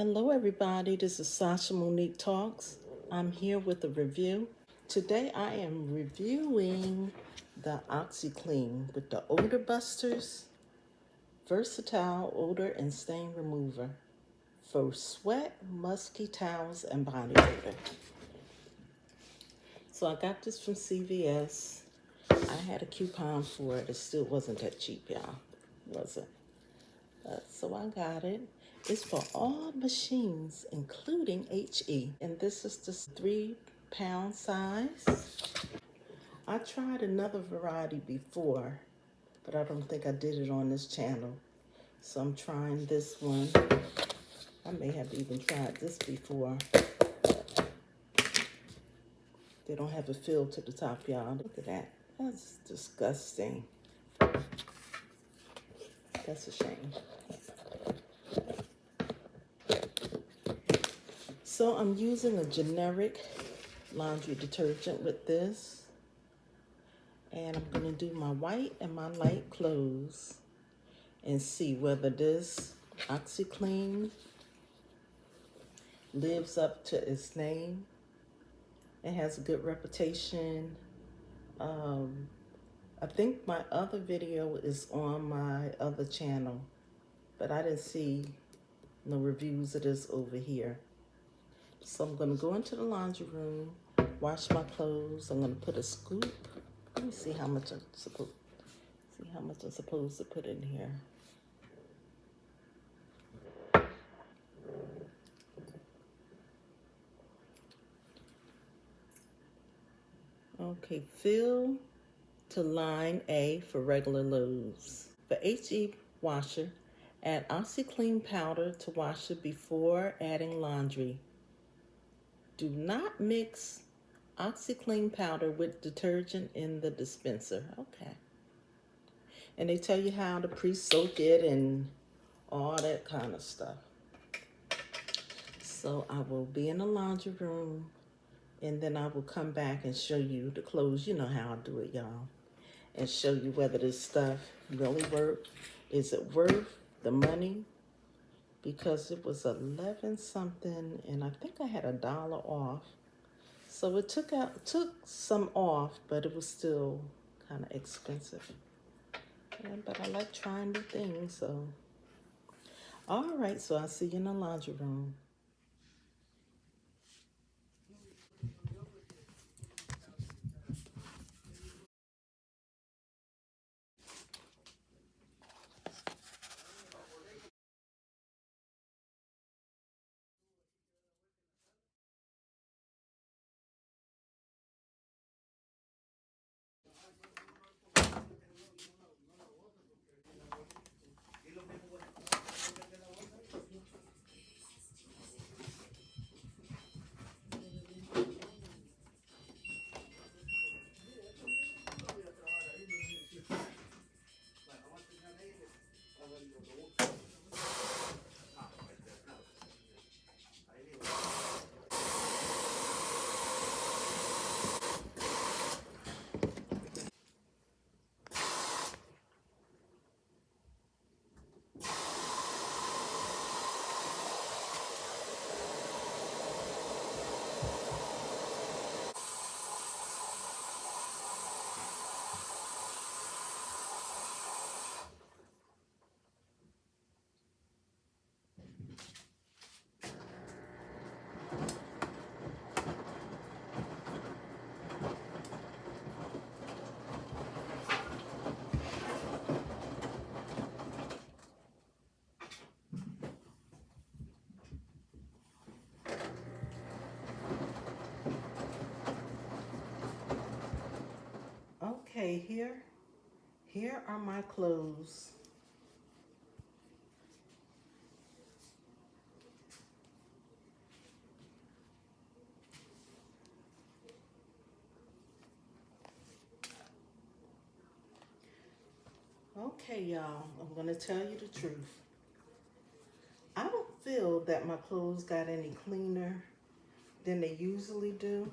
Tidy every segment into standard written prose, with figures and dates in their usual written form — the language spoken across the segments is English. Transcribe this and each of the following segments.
Hello everybody, this is Sasha Monique Talks. I'm here with a review. Today I am reviewing the OxiClean with the Odor Busters Versatile Odor and Stain Remover for sweat, musky towels, and body odor. So I got this from CVS. I had a coupon for it. It still wasn't that cheap, y'all. Wasn't. So I got it. It's for all machines, including HE. And this is the 3-pound size. I tried another variety before, but I don't think I did it on this channel. So I'm trying this one. I may have even tried this before. They don't have a fill to the top, y'all. Look at that. That's disgusting. That's a shame. So I'm using a generic laundry detergent with this. And I'm going to do my white and my light clothes and see whether this OxiClean lives up to its name. It has a good reputation. I think my other video is on my other channel, but I didn't see no reviews of this over here. So I'm going to go into the laundry room, wash my clothes. I'm going to put a scoop. Let me see how much I'm supposed to put in here. Okay, fill to line A for regular loads. For HE washer, add OxiClean powder to washer before adding laundry. Do not mix OxiClean powder with detergent in the dispenser. Okay. And they tell you how to pre-soak it and all that kind of stuff. So I will be in the laundry room and then I will come back and show you the clothes. You know how I do it, y'all. And show you whether this stuff really works. Is it worth the money? Because it was 11 something and I think I had $1 off. So it took some off, but it was still kind of expensive. Yeah, but I like trying new things, so. All right, so I'll see you in the laundry room. Okay, here are my clothes. Okay, y'all, I'm gonna tell you the truth. I don't feel that my clothes got any cleaner than they usually do.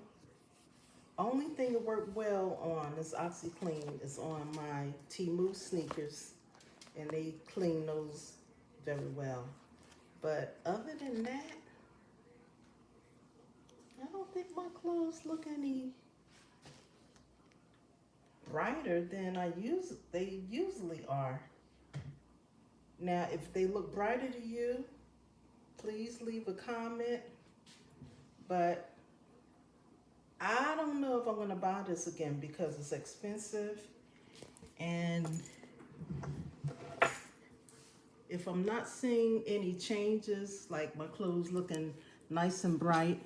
Only thing that worked well on this OxiClean is on my Temu sneakers, and they clean those very well. But other than that, I don't think my clothes look any brighter than they usually are. Now, if they look brighter to you, please leave a comment. But I don't know if I'm gonna buy this again because it's expensive. And if I'm not seeing any changes, like my clothes looking nice and bright,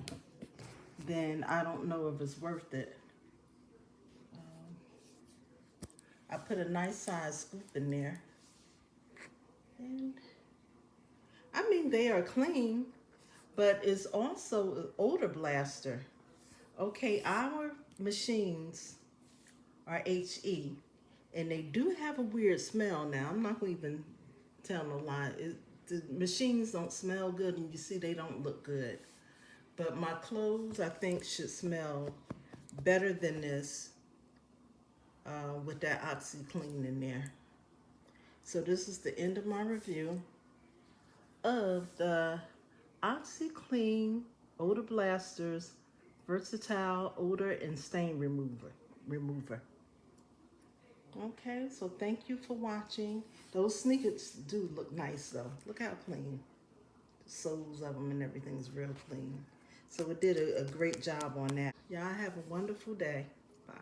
then I don't know if it's worth it. I put a nice size scoop in there. And I mean, they are clean, but it's also an odor blaster. Okay, our machines are HE, and they do have a weird smell now. I'm not going to even tell no lie. The machines don't smell good, and you see they don't look good. But my clothes, I think, should smell better than this with that OxiClean in there. So this is the end of my review of the OxiClean Odor Blasters Versatile Odor and Stain Remover. Okay, so thank you for watching. Those sneakers do look nice though. Look how clean. The soles of them and everything is real clean. So it did a great job on that. Y'all have a wonderful day. Bye.